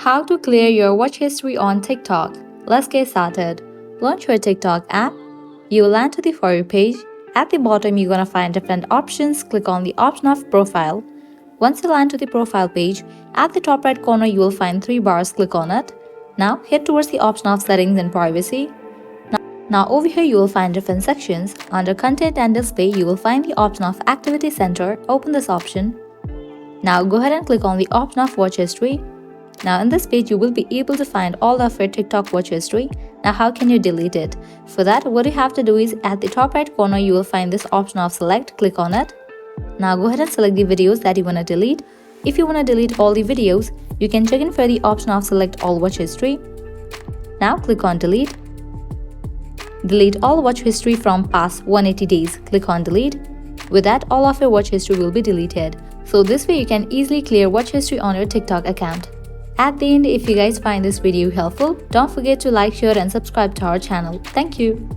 How to clear your watch history on TikTok. Let's get started. Launch your TikTok app. You will land to the For You page. At the bottom, you're gonna find different options. Click on the option of profile. Once you land to the profile page, at the top right corner, you will find 3 bars. Click on it. Now head towards the option of settings and privacy. Now over here you will find different sections. Under content and display, you will find the option of activity center. Open this option. Now go ahead and click on the option of watch history. Now in this page you will be able to find all of your TikTok watch history. Now how can you delete it? For that, what you have to do is at the top right corner you will find this option of select. Click on it. Now go ahead and select the videos that you want to delete. If you want to delete all the videos, you can check in for the option of select all watch history. Now click on delete. Delete all watch history from past 180 days. Click on delete. With that, all of your watch history will be deleted. So this way you can easily clear watch history on your TikTok account. At the end, if you guys find this video helpful, don't forget to like, share and subscribe to our channel. Thank you.